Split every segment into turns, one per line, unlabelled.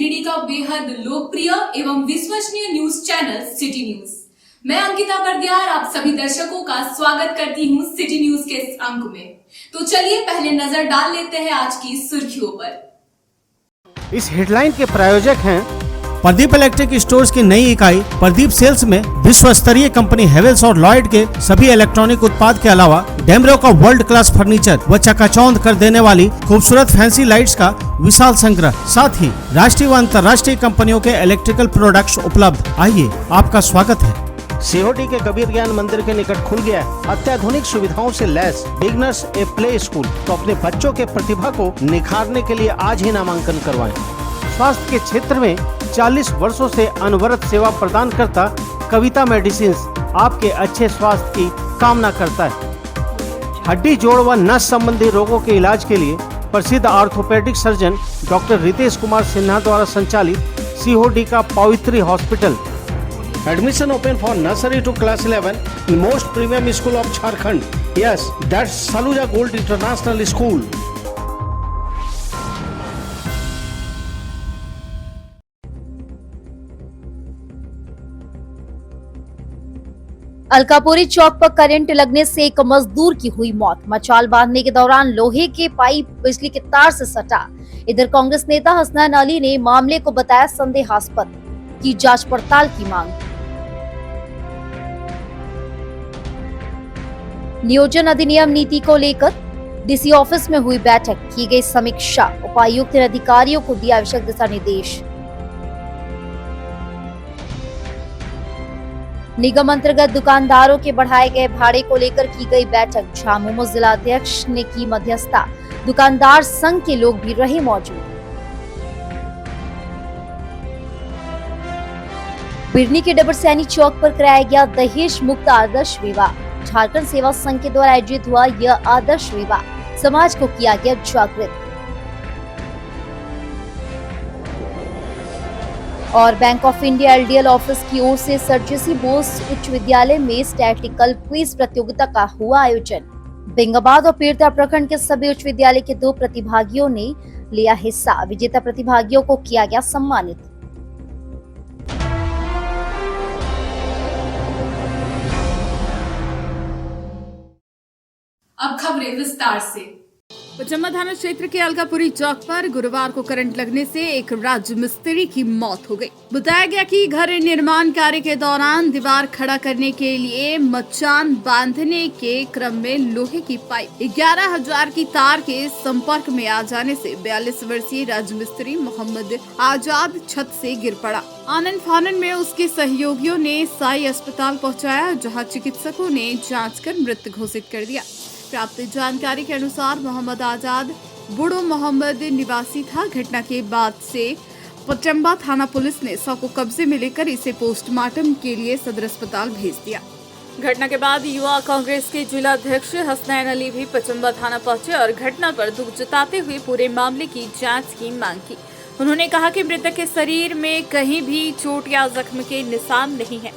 गिरिडीह का बेहद लोकप्रिय एवं विश्वसनीय न्यूज चैनल सिटी न्यूज। मैं अंकिता बरदियार आप सभी दर्शकों का स्वागत करती हूं सिटी न्यूज के इस अंक में। तो चलिए पहले नजर डाल लेते हैं आज की सुर्खियों पर।
इस हेडलाइन के प्रायोजक हैं
प्रदीप इलेक्ट्रिक स्टोर्स की नई इकाई प्रदीप सेल्स में विश्व स्तरीय कंपनी हेवेल्स और लॉयड के सभी इलेक्ट्रॉनिक उत्पाद के अलावा डेमरो का वर्ल्ड क्लास फर्नीचर व चकाचौंध कर देने वाली खूबसूरत फैंसी लाइट्स का विशाल संग्रह, साथ ही राष्ट्रीय व अंतर्राष्ट्रीय कंपनियों के इलेक्ट्रिकल प्रोडक्ट्स उपलब्ध। आइए, आपका स्वागत है।
सीओडी के कबीर ज्ञान मंदिर के निकट खुल गया है अत्याधुनिक सुविधाओं से lace beginners a play school. तो अपने बच्चों के प्रतिभा को निखारने के लिए आज ही नामांकन करवाएं। स्वास्थ्य के क्षेत्र में 40 वर्षों से अनवरत सेवा प्रदान करता कविता मेडिसिन आपके अच्छे स्वास्थ्य की कामना करता है। हड्डी, जोड़ व नस संबंधी रोगों के इलाज के लिए प्रसिद्ध orthopaedic surgeon doctor Ritesh Kumar Sinha द्वारा संचालित सीओडी का Pavitri hospital. Admission open for nursery to class 11 in most premium school of Jharkhand. Yes, that's Saluja Gold International School.
Alkapuri चौक पर करंट लगने से एक मजदूर की हुई मौत। मचाल बांधने के दौरान लोहे के पाइप बिजली के तार से सटा। इधर कांग्रेस नेता हसनैन अली ने मामले को बताया संदेहास्पद, की जांच पड़ताल की मांग। नियोजन अधिनियम नीति को लेकर डीसी ऑफिस में हुई बैठक, की गई समीक्षा। उपायुक्त ने अधिकारियों को दिया आवश्यक दिशा निर्देश। निगम अंतर्गत दुकानदारों के बढ़ाए गए भाड़े को लेकर की गई बैठक। झामुमो जिलाध्यक्ष ने की मध्यस्थता। दुकानदार संघ के लोग भी रहे मौजूद। बिरनी के डबरसैनी चौक पर कराया गया दहेज मुक्त आदर्श विवाह। झारखंड सेवा संघ के द्वारा आयोजित हुआ यह आदर्श विवाह, समाज को किया गया जागृत। और bank of India LDL office की ओर से सर जेसी बोस उच्च विद्यालय में स्टैटिकल क्विज प्रतियोगिता का हुआ आयोजन। बेंगाबाद और पीरता प्रखंड के सभी उच्च विद्यालय के 2 प्रतिभागियों ने लिया हिस्सा। विजेता प्रतिभागियों को किया गया सम्मानित।
अब खबरें विस्तार से।
पचम्बा थाना क्षेत्र के अलकापुरी चौक पर गुरुवार को करंट लगने से एक राजमिस्त्री की मौत हो गई। बताया गया कि घर निर्माण कार्य के दौरान दीवार खड़ा करने के लिए मचान बांधने के क्रम में लोहे की पाइप 11,000 की तार के संपर्क में आ जाने से 42 वर्षीय राजमिस्त्री मोहम्मद आजाद छत से गिर पड़ा। आनन फानन में उसके सहयोगियों ने साई अस्पताल पहुँचाया, जहाँ चिकित्सकों ने जाँच कर मृत घोषित कर दिया। प्राप्त जानकारी के अनुसार मोहम्मद आजाद बूढ़ो मोहम्मद निवासी था। घटना के बाद से पचम्बा थाना पुलिस ने शव को कब्जे में लेकर इसे पोस्टमार्टम के लिए सदर अस्पताल भेज दिया। घटना के बाद युवा कांग्रेस के जिला अध्यक्ष हसनैन अली भी पचम्बा थाना पहुंचे और घटना पर दुख जताते हुए पूरे मामले की जांच की मांग की। उन्होंने कहा कि मृतक के शरीर में कहीं भी चोट या जख्म के निशान नहीं है।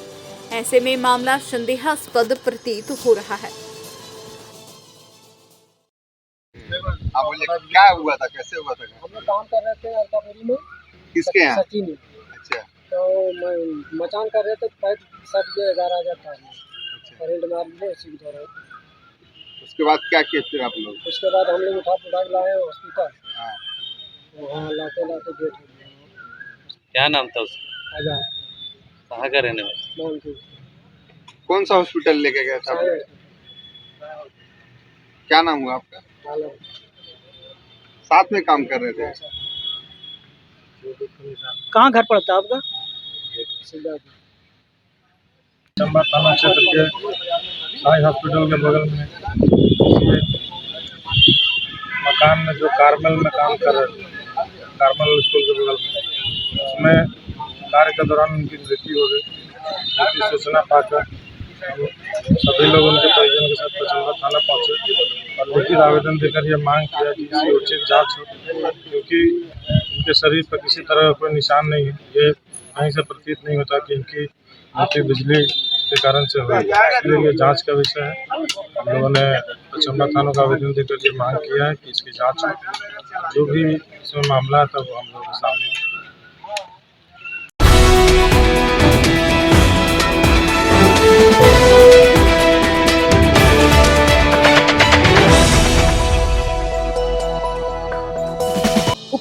ऐसे में मामला संदेहास्पद प्रतीत हो रहा है।
आप बोलिए क्या हुआ था, कैसे हुआ था?
हम लोग काम कर रहे थे अलकापुरी में।
किसके यहाँ?
सचिन में।
अच्छा।
तो मचान कर रहे थे, पाइप सट गया 11,000 तार में।
अच्छा।
करंट मार दिया उसी के दौरान।
उसके बाद क्या किए फिर आप लोग?
उसके बाद हम लोग उठा के लाए हॉस्पिटल।
हाँ।
वहाँ लाते गेट हो गया।
क्या नाम था उसका?
आजाद।
कहाँ का रहने वाला?
कौन सा हॉस्पिटल लेके गया था? क्या नाम हुआ आपका? साथ में काम कर रहे थे?
कहाँ घर पड़ता है आपका?
चंबा थाना क्षेत्र के साई हॉस्पिटल के बगल में मकान में जो कार्मल में काम कर रहे थे, कार्मल स्कूल के बगल में, उसमें कार्य के दौरान उनकी मृत्यु हो गई। इसकी सूचना पाकर सभी लोग उनके परिजन के साथ पचम्बा थाना पहुंचे और लिखित आवेदन देकर यह मांग किया कि इसकी उचित जांच हो, क्योंकि उनके शरीर पर किसी तरह का कोई निशान नहीं है। ये कहीं से प्रतीत नहीं होता कि इनकी मृत्यु बिजली के कारण से हुई, इसलिए ये जांच का विषय है। हम लोगों ने पचम्बा थानों का आवेदन देकर ये मांग किया है कि इसकी जाँच हो। जो भी इसमें मामला था वो हम लोगों के सामने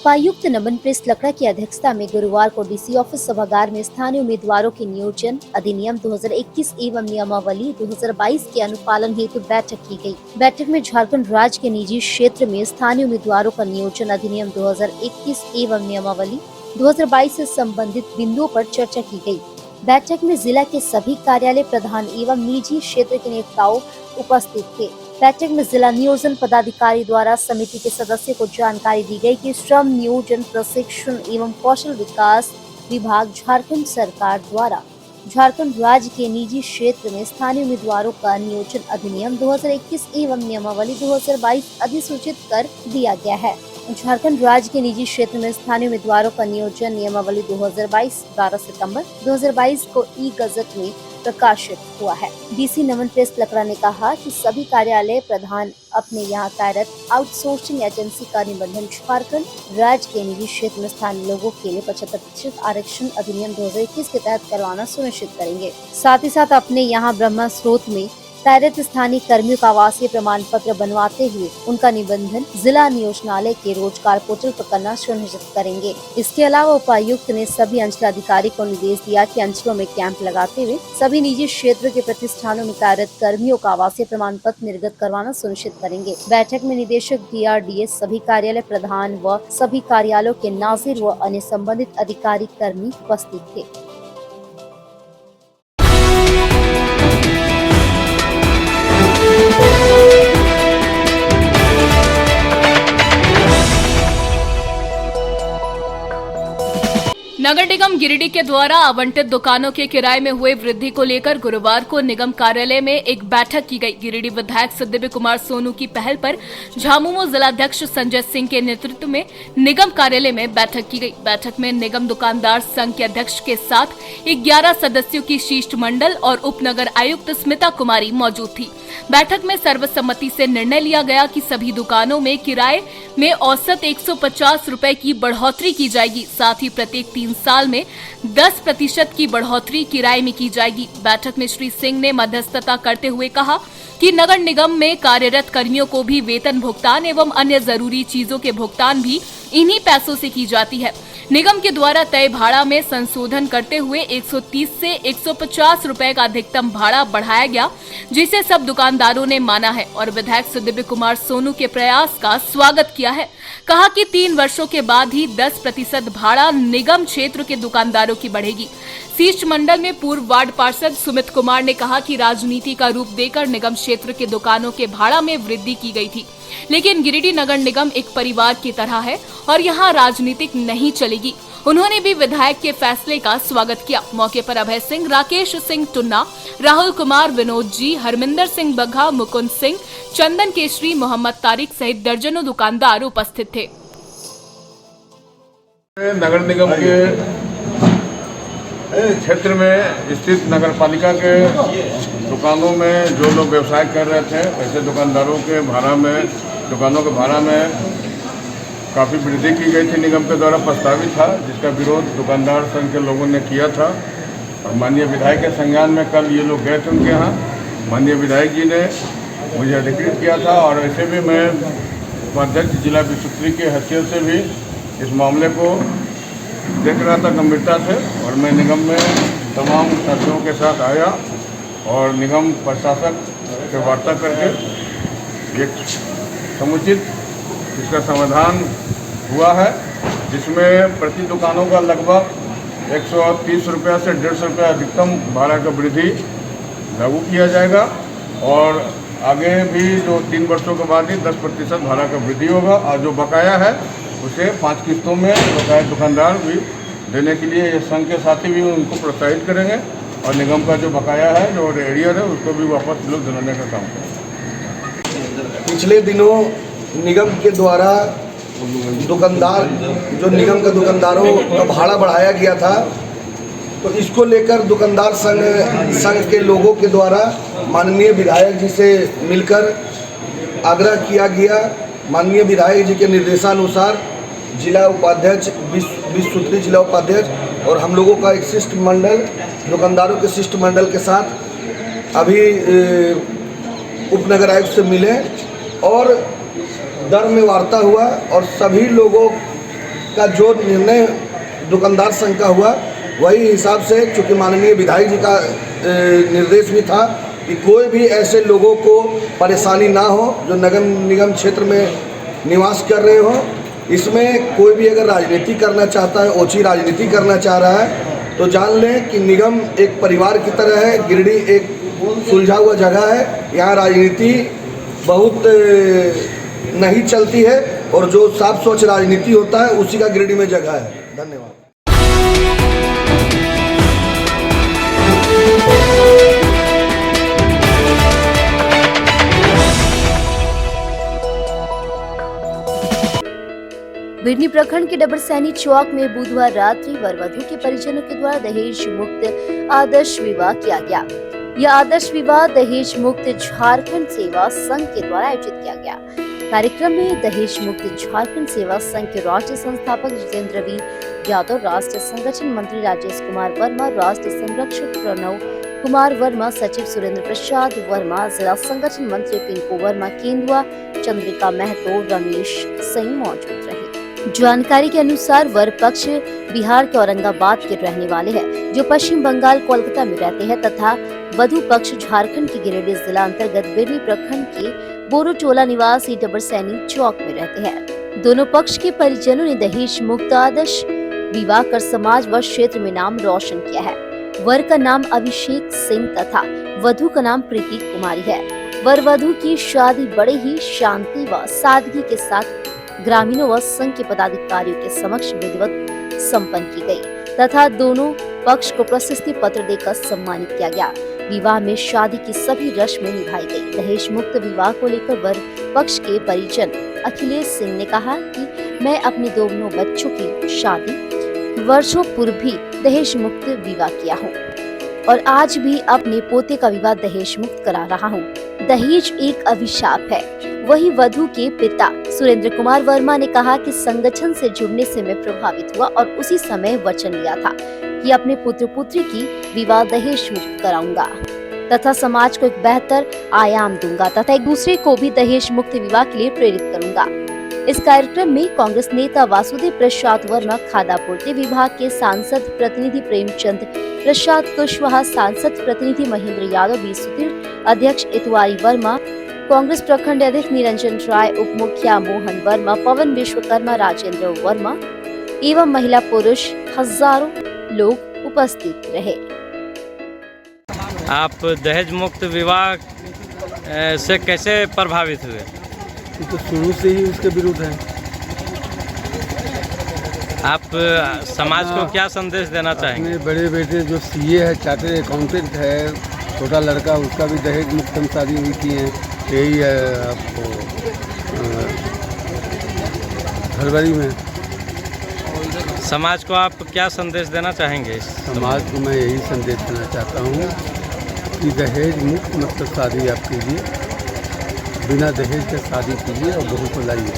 उपायुक्त नमन प्रेस लकड़ा की अध्यक्षता में गुरुवार को डीसी ऑफिस सभागार में स्थानीय उम्मीदवारों के नियोजन अधिनियम 2021 एवं नियमावली 2022 के अनुपालन हेतु बैठक की गई। बैठक में झारखंड राज्य के निजी क्षेत्र में स्थानीय उम्मीदवारों का नियोजन अधिनियम 2021 एवं नियमावली 2022 से संबंधित बिंदुओं पर चर्चा की गई। बैठक में जिला के सभी कार्यालय प्रधान एवं निजी क्षेत्र के नेताओं उपस्थित थे। बैठक में जिला नियोजन पदाधिकारी द्वारा समिति के सदस्यों को जानकारी दी गई कि श्रम नियोजन प्रशिक्षण एवं कौशल विकास विभाग झारखंड सरकार द्वारा झारखंड राज्य के निजी क्षेत्र में स्थानीय उम्मीदवारों का नियोजन अधिनियम 2021 एवं नियमावली 2022 अधिसूचित कर दिया गया है। झारखंड राज्य के निजी क्षेत्र में स्थानीय उम्मीदवारों का नियोजन नियमावली 2022 12 सितंबर 2022 को ई गजट में प्रकाशित हुआ है। डीसी नमन प्रेस लकड़ा ने कहा कि सभी कार्यालय प्रधान अपने यहाँ कार्यरत आउटसोर्सिंग एजेंसी का निबंधन झारखंड राज्य के निजी क्षेत्र में स्थानीय लोगों के लिए 75% आरक्षण अधिनियम 2021 के तहत करवाना सुनिश्चित करेंगे। साथ ही साथ अपने यहाँ ब्रह्मा स्रोत में कार्यरत स्थानीय कर्मियों का आवासीय प्रमाण पत्र बनवाते हुए उनका निबंधन जिला नियोजनालय के रोजगार पोर्टल पर करना सुनिश्चित करेंगे। इसके अलावा उपायुक्त ने सभी अंचलाधिकारी को निर्देश दिया कि अंचलों में कैंप लगाते हुए सभी निजी क्षेत्र के प्रतिष्ठानों में कार्यरत कर्मियों का आवासीय प्रमाण पत्र निर्गत करवाना सुनिश्चित करेंगे। बैठक में निदेशक DRDS, सभी कार्यालय प्रधान व सभी कार्यालयों के नाजिर व अन्य संबंधित अधिकारी कर्मी उपस्थित थे।
नगर निगम गिरिडीह के द्वारा आवंटित दुकानों के किराए में हुए वृद्धि को लेकर गुरुवार को निगम कार्यालय में एक बैठक की गई। गिरिडीह विधायक दिव्य कुमार सोनू की पहल पर झामुमो जिलाध्यक्ष संजय सिंह के नेतृत्व में निगम कार्यालय में बैठक की गई। बैठक में निगम दुकानदार संघ के अध्यक्ष के साथ 11 सदस्यों की शिष्टमंडल और उप नगर आयुक्त स्मिता कुमारी मौजूद थी। बैठक में सर्वसम्मति से निर्णय लिया गया कि सभी दुकानों में किराए में औसत 150 रुपए की बढ़ोतरी की जाएगी। साथ ही प्रत्येक 3 साल में 10% की बढ़ोतरी किराए में की जाएगी। बैठक में श्री सिंह ने मध्यस्थता करते हुए कहा कि नगर निगम में कार्यरत कर्मियों को भी वेतन भुगतान एवं अन्य जरूरी चीजों के भुगतान भी इन्हीं पैसों से की जाती है। निगम के द्वारा तय भाड़ा में संशोधन करते हुए 130 से 150 रुपए का अधिकतम भाड़ा बढ़ाया गया, जिसे सब दुकानदारों ने माना है और विधायक दिव्य कुमार सोनू के प्रयास का स्वागत किया है। कहा कि 3 वर्षों के बाद ही 10% भाड़ा निगम क्षेत्र के दुकानदारों की बढ़ेगी। शिष्टमंडल में पूर्व वार्ड पार्षद सुमित कुमार ने कहा कि राजनीति का रूप देकर निगम क्षेत्र के दुकानों के भाड़ा में वृद्धि की गई थी, लेकिन गिरिडीह नगर निगम एक परिवार की तरह है और यहाँ राजनीतिक नहीं चलेगी। उन्होंने भी विधायक के फैसले का स्वागत किया। मौके पर अभय सिंह, राकेश सिंह टुन्ना, राहुल कुमार, विनोद जी, हरमिंदर सिंह बघा, मुकुंद सिंह, चंदन केशरी, मोहम्मद तारिक सहित दर्जनों दुकानदार उपस्थित थे।
नगर निगम के क्षेत्र में स्थित नगर पालिका के दुकानों में जो लोग व्यवसाय कर रहे थे, ऐसे दुकानदारों के दुकानों के भाड़ा में काफ़ी वृद्धि की गई थी। निगम के द्वारा प्रस्तावित था, जिसका विरोध दुकानदार संघ के लोगों ने किया था और माननीय विधायक के संज्ञान में कल ये लोग गए थे उनके यहाँ। माननीय विधायक जी ने मुझे अधिकृत किया था और ऐसे भी मैं उपाध्यक्ष जिला विस्तृति की हैसियत से भी इस मामले को देख रहा था गंभीरता से और मैं निगम में तमाम साथियों के साथ आया और निगम प्रशासक से वार्ता करके एक समुचित इसका समाधान हुआ है, जिसमें प्रति दुकानों का लगभग 130 रुपया से 150 रुपया अधिकतम भाड़ा का वृद्धि लागू किया जाएगा और आगे भी जो 3 वर्षों के बाद ही 10% भाड़ा का वृद्धि होगा और जो बकाया है उसे 5 किस्तों में बकाया दुकानदार भी देने के लिए ये संघ के साथी भी उनको प्रोत्साहित करेंगे और निगम का जो बकाया है, जो एरियर है, उसको भी वापस लोग दिलाने का काम करेंगे।
पिछले दिनों निगम के द्वारा निगम के दुकानदारों का भाड़ा बढ़ाया गया था, तो इसको लेकर दुकानदार संघ के लोगों के द्वारा माननीय विधायक जी से मिलकर आग्रह किया गया। माननीय विधायक जी के निर्देशानुसार जिला उपाध्यक्ष, विस्तृत जिला उपाध्यक्ष और हम लोगों का एक शिष्टमंडल, दुकानदारों के शिष्टमंडल के साथ अभी उपनगर आयुक्त से मिले और दर में वार्ता हुआ और सभी लोगों का जो निर्णय दुकानदार संघ का हुआ वही हिसाब से, चूँकि माननीय विधायक जी का निर्देश भी था कि कोई भी ऐसे लोगों को परेशानी ना हो जो नगर निगम क्षेत्र में निवास कर रहे हो। इसमें कोई भी अगर राजनीति करना चाहता है, ओछी राजनीति करना चाह रहा है, तो जान लें कि निगम एक परिवार की तरह है। गिरिडीह एक सुलझा हुआ जगह है, यहाँ राजनीति बहुत नहीं चलती है और जो साफ स्वच्छ राजनीति होता है उसी का गिरिडीह में जगह है। धन्यवाद।
बिरनी प्रखंड के डबरसैनी चौक में बुधवार रात्रि वर वधू के परिजनों के द्वारा दहेज मुक्त आदर्श विवाह किया गया। यह आदर्श विवाह दहेज मुक्त झारखंड सेवा संघ के द्वारा आयोजित किया गया। कार्यक्रम में दहेज मुक्त झारखंड सेवा संघ के राष्ट्रीय संस्थापक जितेंद्र वी यादव, राष्ट्रीय संगठन मंत्री राजेश कुमार वर्मा, राष्ट्रीय संरक्षक प्रणव कुमार वर्मा, सचिव सुरेंद्र प्रसाद वर्मा, जिला संगठन मंत्री पिंकू वर्मा केंदुआ, चंद्रिका महतो, रमेश सिंह मौजूद रहे। जानकारी के अनुसार वर पक्ष बिहार के औरंगाबाद के रहने वाले हैं, जो पश्चिम बंगाल कोलकाता में रहते हैं, तथा वधु पक्ष झारखंड के गिरिडीह जिला अंतर्गत बिरनी प्रखंड के बोरोटोला निवासी डबरसैनी चौक में रहते हैं। दोनों पक्ष के परिजनों ने दहेज मुक्त आदर्श विवाह कर समाज व क्षेत्र में नाम रोशन किया है। वर का नाम अभिषेक सिंह तथा वधु का नाम प्रीति कुमारी है। वर वधु की शादी बड़े ही शांति व सादगी के साथ ग्रामीणों व संघ के पदाधिकारियों के समक्ष विधिवत संपन्न की गई तथा दोनों पक्ष को प्रशस्ति पत्र देकर सम्मानित किया गया। विवाह में शादी की सभी रस्में निभाई गई। दहेज मुक्त विवाह को लेकर वर पक्ष के परिजन अखिलेश सिंह ने कहा कि मैं अपने दोनों बच्चों की शादी वर्षों पूर्व भी दहेज मुक्त विवाह किया हूँ और आज भी अपने पोते का विवाह दहेज मुक्त करा रहा हूँ। दहेज एक अभिशाप है। वही वधु के पिता सुरेंद्र कुमार वर्मा ने कहा कि संगठन से जुड़ने से मैं प्रभावित हुआ और उसी समय वचन लिया था कि अपने पुत्र पुत्री की विवाह दहेज मुक्त कराऊंगा तथा समाज को एक बेहतर आयाम दूंगा तथा एक दूसरे को भी दहेज मुक्त विवाह के लिए प्रेरित करूंगा। इस कार्यक्रम में कांग्रेस नेता वासुदेव प्रसाद वर्मा, खाद्य आपूर्ति विभाग के सांसद प्रतिनिधि प्रेमचंद प्रसाद कुशवाहा, सांसद प्रतिनिधि महेंद्र यादव, बी सुधीर अध्यक्ष इतवारी वर्मा, कांग्रेस प्रखंड अध्यक्ष निरंजन राय, उप मुखिया मोहन वर्मा, पवन विश्वकर्मा, राजेंद्र वर्मा एवं महिला पुरुष हजारों लोग उपस्थित रहे।
आप दहेज मुक्त विवाह से कैसे प्रभावित हुए?
तो शुरू से ही उसके विरुद्ध है।
आप समाज को क्या संदेश देना चाहेंगे?
अपने बड़े बेटे जो सीए है, चार्टर्ड अकाउंटेंट है, छोटा लड़का, उसका भी दहेज मुक्त हम शादी हुई की है। यही है आपको फरवरी में।
समाज को आप क्या संदेश देना चाहेंगे?
समाज को मैं यही संदेश देना चाहता हूँ कि दहेज मुक्त मतलब शादी आप कीजिए, बिना दहेज के शादी कीजिए और बहू को लाइए।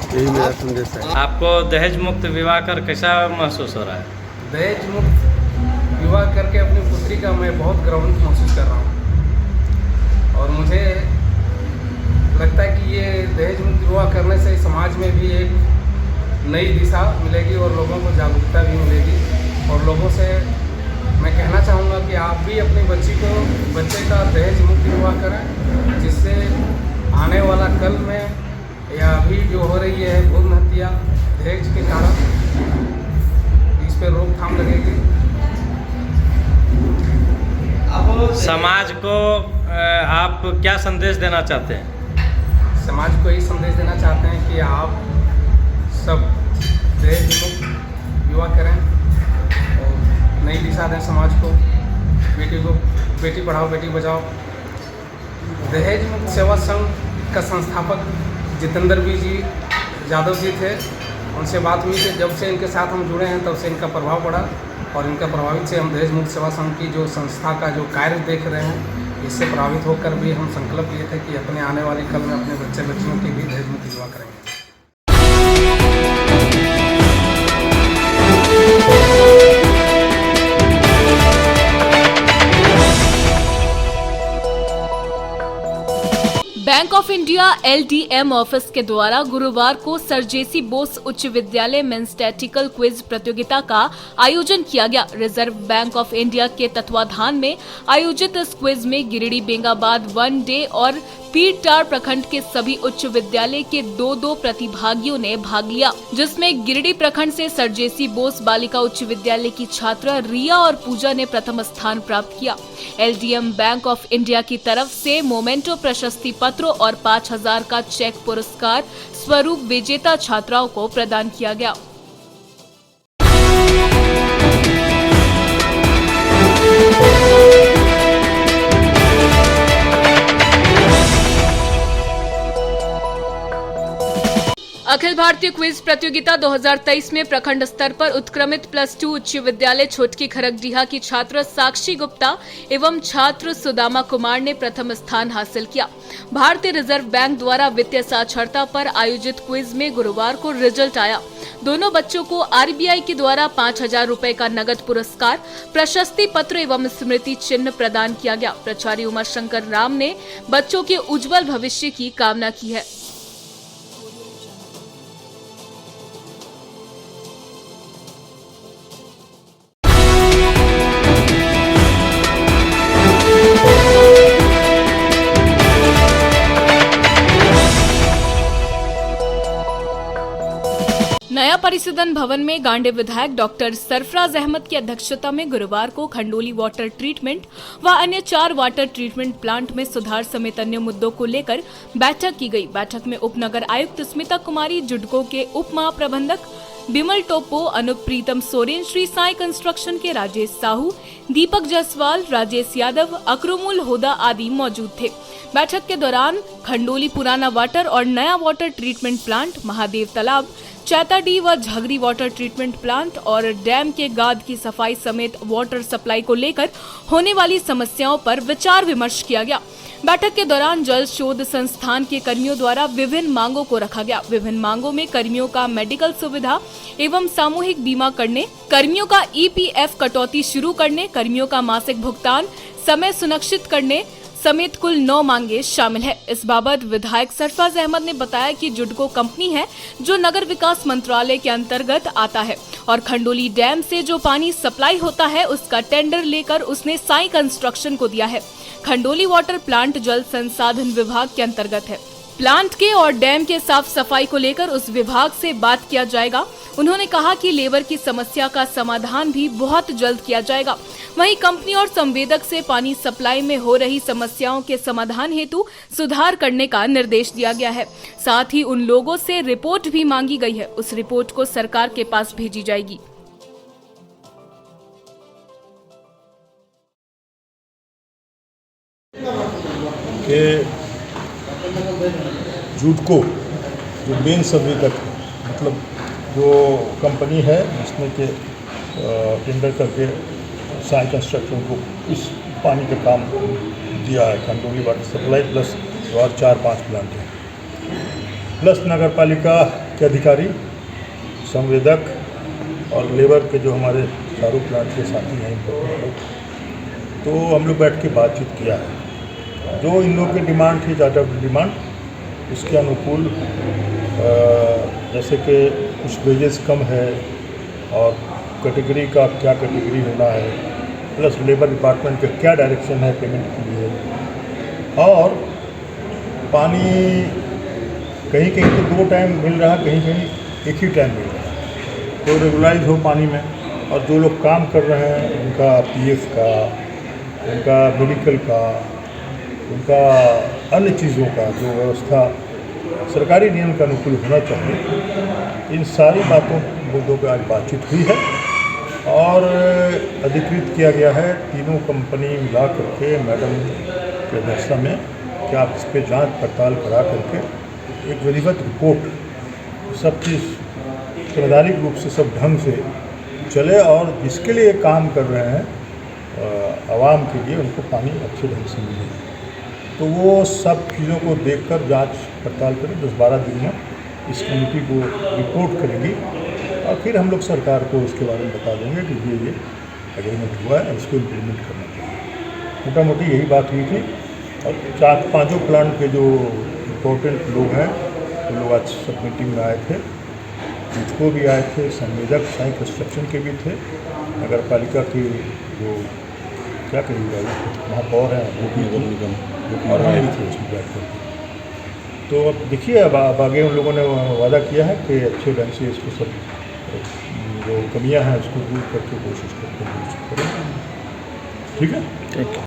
यही मेरा संदेश है।
आपको दहेज मुक्त विवाह कर कैसा महसूस हो रहा है?
दहेज मुक्त विवाह करके अपनी पुत्री का मैं बहुत गर्वित महसूस कर रहा हूँ और मुझे लगता है कि ये दहेज मुक्त विवाह करने से समाज में भी एक नई दिशा मिलेगी और लोगों को जागरूकता भी मिलेगी। और लोगों से मैं कहना चाहूँगा कि आप भी अपनी बच्चे का दहेज मुक्त विवाह करें, जिससे आने वाला कल में या अभी जो हो रही है भ्रूण हत्या दहेज के कारण, इस पर रोकथाम लगेगी।
समाज को आप क्या संदेश देना चाहते हैं?
समाज को यही संदेश देना चाहते हैं कि आप सब दहेज मुक्त विवाह करें और नई दिशा दें समाज को। बेटी पढ़ाओ बेटी बचाओ। दहेज मुक्त सेवा संघ का संस्थापक जितेंद्र वी जी यादव जी थे, उनसे बात हुई कि जब से इनके साथ हम जुड़े हैं तब से इनका प्रभाव पड़ा और इनका प्रभावित से हम दहेज मुक्त सेवा संघ की जो संस्था का जो कार्य देख रहे हैं, इससे प्रभावित होकर भी हम संकल्प लिए थे कि अपने आने वाले कल में अपने बच्चियों की भी दहेज मुक्त विवाह करेंगे।
Bank of India LDM office के द्वारा गुरुवार को सर जेसी बोस उच्च विद्यालय में स्टैटिकल क्विज प्रतियोगिता का आयोजन किया गया। रिजर्व बैंक ऑफ इंडिया के तत्वाधान में आयोजित इस क्विज में गिरिडीह, बेंगाबाद, वन डे और पीरटार प्रखंड के सभी उच्च विद्यालय के 2-2 प्रतिभागियों ने भाग लिया, जिसमें गिरिडीह प्रखंड से सर जेसी बोस बालिका उच्च विद्यालय की छात्रा रिया और पूजा ने प्रथम स्थान प्राप्त किया। LDM बैंक ऑफ इंडिया की तरफ से मोमेंटो प्रशस्ति पत्र और 5,000 का चेक पुरस्कार स्वरूप विजेता छात्राओं को प्रदान किया गया। अखिल भारतीय क्विज प्रतियोगिता 2023 में प्रखंड स्तर पर उत्क्रमित +2 उच्च विद्यालय छोटकी खरगडीहा की छात्र साक्षी गुप्ता एवं छात्र सुदामा कुमार ने प्रथम स्थान हासिल किया। भारतीय रिजर्व बैंक द्वारा वित्तीय साक्षरता पर आयोजित क्विज में गुरुवार को रिजल्ट आया। दोनों बच्चों को RBI के द्वारा 5,000 रुपए का नगद पुरस्कार, प्रशस्ति पत्र एवं स्मृति चिन्ह प्रदान किया गया। प्राचार्य उमा शंकर राम ने बच्चों के उज्जवल भविष्य की कामना की है। नया परिसदन भवन में गांडे विधायक डॉक्टर सरफराज अहमद की अध्यक्षता में गुरुवार को खंडोली वाटर ट्रीटमेंट व अन्य 4 वाटर ट्रीटमेंट प्लांट में सुधार समेत अन्य मुद्दों को लेकर बैठक की गई। बैठक में उपनगर आयुक्त स्मिता कुमारी, जुडको के उप महाप्रबंधक बिमल टोप्पो, अनुप प्रीतम सोरेन, श्री साई कंस्ट्रक्शन के राजेश साहू, दीपक जायसवाल, राजेश यादव, अकरमुल होदा आदि मौजूद थे। बैठक के दौरान खंडोली पुराना वाटर और नया वाटर ट्रीटमेंट प्लांट, महादेव तालाब, चैताडी व झगरी वाटर ट्रीटमेंट प्लांट और डैम के गाद की सफाई समेत वाटर सप्लाई को लेकर होने वाली समस्याओं पर विचार विमर्श किया गया। बैठक के दौरान जल शोध संस्थान के कर्मियों द्वारा विभिन्न मांगों को रखा गया। विभिन्न मांगों में कर्मियों का मेडिकल सुविधा एवं सामूहिक बीमा करने, कर्मियों का EPF कटौती शुरू करने, कर्मियों का मासिक भुगतान समय सुनिश्चित करने समेत कुल 9 मांगे शामिल है। इस बाबत विधायक सरफराज अहमद ने बताया कि जुडको कंपनी है जो नगर विकास मंत्रालय के अंतर्गत आता है और खंडोली डैम से जो पानी सप्लाई होता है उसका टेंडर लेकर उसने साई कंस्ट्रक्शन को दिया है। खंडोली वाटर प्लांट जल संसाधन विभाग के अंतर्गत है। प्लांट के और डैम के साफ सफाई को लेकर उस विभाग से बात किया जाएगा। उन्होंने कहा कि लेबर की समस्या का समाधान भी बहुत जल्द किया जाएगा। वहीं कंपनी और संवेदक से पानी सप्लाई में हो रही समस्याओं के समाधान हेतु सुधार करने का निर्देश दिया गया है। साथ ही उन लोगों से रिपोर्ट भी मांगी गई है, उस रिपोर्ट को सरकार के पास भेजी जाएगी।
जुडको जो मेन संवेदक है, मतलब जो कंपनी है जिसने के टेंडर करके साई कंस्ट्रक्शन को इस पानी का काम दिया है, खंडोली वाटर सप्लाई प्लस और 4-5 प्लांट हैं, प्लस नगर पालिका के अधिकारी, संवेदक और लेबर के जो हमारे चारों प्लांट के साथी हैं, तो हम लोग बैठ के बातचीत किया है। जो इन लोगों की डिमांड थी, ज़्यादा डिमांड उसके अनुकूल, जैसे कि कुछ वेजेस कम है और कैटेगरी का क्या कैटेगरी होना है, प्लस लेबर डिपार्टमेंट का क्या डायरेक्शन है पेमेंट के लिए, और पानी कहीं कहीं तो 2 टाइम मिल रहा, कहीं कहीं एक ही टाइम मिल रहा है, तो रेगुलाइज हो पानी में। और जो लोग काम कर रहे हैं उनका PF का, उनका मेडिकल का, उनका अन्य चीज़ों का जो व्यवस्था सरकारी नियम के अनुकूल होना चाहिए, इन सारी बातों मुद्दों पर आज बातचीत हुई है और अधिकृत किया गया है। तीनों कंपनी मिला करके मैडम के अध्यक्षता में कि आप इस पर जांच पड़ताल करा करके एक विधिवत रिपोर्ट, सब चीज़ संवैधानिक रूप से सब ढंग से चले और जिसके लिए काम कर रहे हैं आवाम के लिए उनको पानी अच्छे ढंग से मिले, तो वो सब चीज़ों को देखकर जांच पड़ताल करें। 10-12 दिन में इस कमेटी को रिपोर्ट करेगी और फिर हम लोग सरकार को उसके बारे में बता देंगे कि ये एग्रीमेंट हुआ है, इसको इम्प्लीमेंट करना चाहिए। मोटा मोटी यही बात हुई थी और 4-5 प्लांट के जो इम्पोर्टेंट लोग हैं वो लोग आज सब मीटिंग में आए थे। मुझको भी आए थे, संवेदक साई कंस्ट्रक्शन के भी थे, नगर पालिका की जो क्या कहिएगा महापौर हैं वो भी थे उसमें बैठ कर। तो अब देखिए अब आगे उन लोगों ने वादा किया है कि अच्छे ढंग से इसको सब जो कमियां हैं उसको दूर करके कोशिश करेंगे। ठीक है, थैंक यू।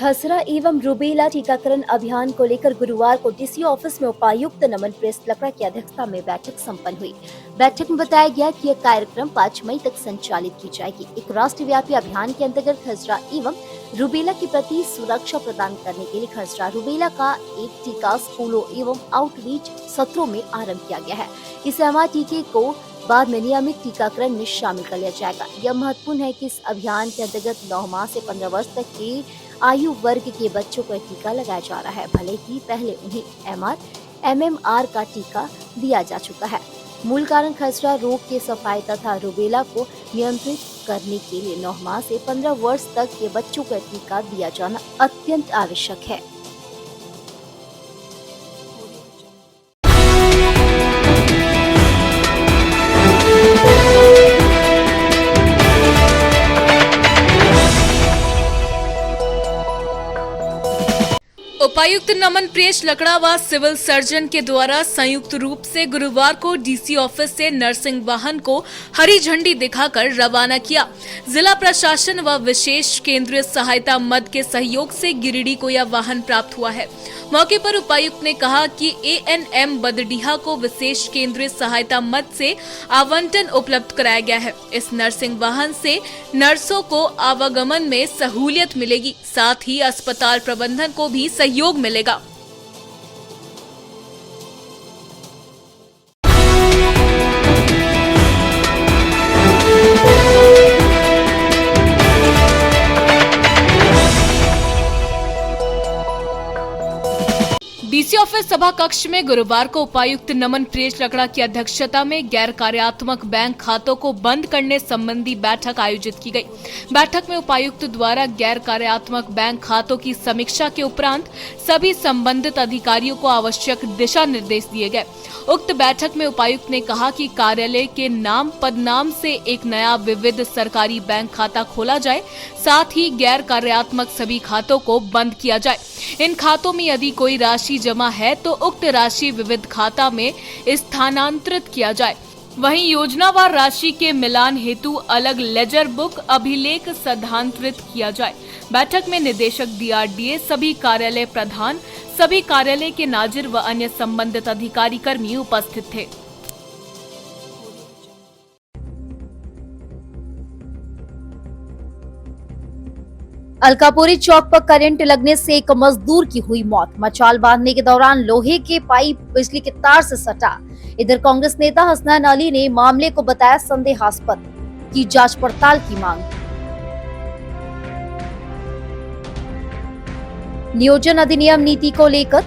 खसरा एवं रूबेला टीकाकरण अभियान को लेकर गुरुवार को डीसी ऑफिस में उपायुक्त नमन प्रेस लकड़ा की अध्यक्षता में बैठक संपन्न हुई। बैठक में बताया गया कि यह कार्यक्रम 5 मई तक संचालित की जाएगी। एक राष्ट्रव्यापी अभियान के अंतर्गत खसरा एवं रूबेला के प्रति सुरक्षा प्रदान करने के लिए खसरा रूबेला का एक टीका स्कूलों एवं आउटरीच सत्रों में आरम्भ किया गया है। इस एमआर टीके को बाद में नियमित टीकाकरण में शामिल कर लिया जाएगा। यह महत्वपूर्ण है कि इस अभियान के अंतर्गत 9 माह से 15 वर्ष तक के आयु वर्ग के बच्चों को टीका लगाया जा रहा है, भले ही पहले उन्हें MMR का टीका दिया जा चुका है। मूल कारण खसरा रोग के सफाई तथा रूबेला को नियंत्रित करने के लिए 9 माह से 15 वर्ष तक के बच्चों को टीका दिया जाना अत्यंत आवश्यक है।
उपायुक्त नमन प्रेस लकड़ा व सिविल सर्जन के द्वारा संयुक्त रूप से गुरुवार को डीसी ऑफिस से नर्सिंग वाहन को हरी झंडी दिखाकर रवाना किया। जिला प्रशासन व विशेष केंद्रीय सहायता मद के सहयोग से गिरिडीह को यह वाहन प्राप्त हुआ है। मौके पर उपायुक्त ने कहा कि ANM बदडीहा को विशेष केंद्रीय सहायता मद से आवंटन उपलब्ध कराया गया है। इस नर्सिंग वाहन से नर्सों को आवागमन में सहूलियत मिलेगी, साथ ही अस्पताल प्रबंधन को भी सहयोग मिलेगा। डीसी ऑफिस सभा कक्ष में गुरुवार को उपायुक्त नमन प्रेस लकड़ा की अध्यक्षता में गैर कार्यात्मक बैंक खातों को बंद करने संबंधी बैठक आयोजित की गई। बैठक में उपायुक्त द्वारा गैर कार्यात्मक बैंक खातों की समीक्षा के उपरांत सभी संबंधित अधिकारियों को आवश्यक दिशा निर्देश दिए गए। उक्त बैठक में उपायुक्त ने कहा कि कार्यालय के नाम पदनाम से एक नया विविध सरकारी बैंक खाता खोला जाए, साथ ही गैर कार्यात्मक सभी खातों को बंद किया जाए। इन खातों में यदि कोई राशि जमा है तो उक्त राशि विविध खाता में स्थानांतरित किया जाए। वहीं योजनावार राशि के मिलान हेतु अलग लेजर बुक अभिलेख स्थानांतरित किया जाए। बैठक में निदेशक DRDA, सभी कार्यालय प्रधान, सभी कार्यालय के नाजिर व अन्य संबंधित अधिकारी कर्मी उपस्थित थे।
अलकापुरी चौक पर करंट लगने से एक मजदूर की हुई मौत। मचाल बांधने के दौरान लोहे के पाइप बिजली के तार से सटा। इधर कांग्रेस नेता हसनैन अली ने मामले को बताया संदेहास्पद, की जांच पड़ताल की मांग। नियोजन अधिनियम नीति को लेकर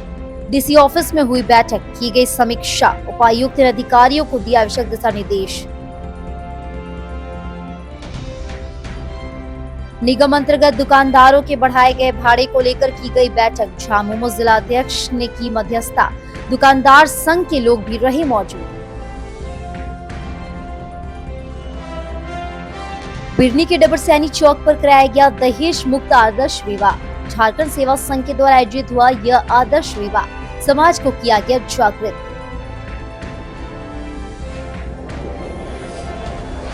डीसी ऑफिस में हुई बैठक, की गई समीक्षा। उपायुक्त ने अधिकारियों को दिया आवश्यक दिशा निर्देश। निगम अंतर्गत दुकानदारों के बढ़ाए गए भाड़े को लेकर की गई बैठक। झामुमो जिला अध्यक्ष ने की मध्यस्थता। दुकानदार संघ के लोग भी रहे मौजूद। बिरनी के डबरसैनी चौक पर कराया गया दहेज मुक्त आदर्श विवाह। झारखंड सेवा संघ के द्वारा आयोजित हुआ यह आदर्श विवाह समाज को किया गया जागृत।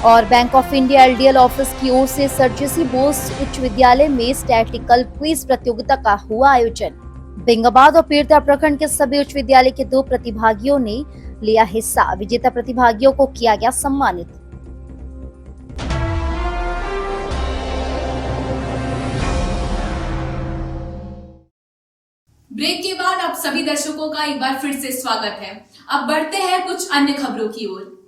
और bank of India LDL office की ओर से सर JC बोस उच्च विद्यालय में स्टैटिकल क्विज प्रतियोगिता का हुआ आयोजन। बेंगाबाद और पीरता प्रखंड के सभी उच्च विद्यालय के 2 प्रतिभागियों ने लिया हिस्सा। विजेता प्रतिभागियों को किया गया सम्मानित।
ब्रेक के बाद आप सभी दर्शकों का एक बार फिर से स्वागत है। अब बढ़ते हैं कुछ अन्य खबरों की ओर।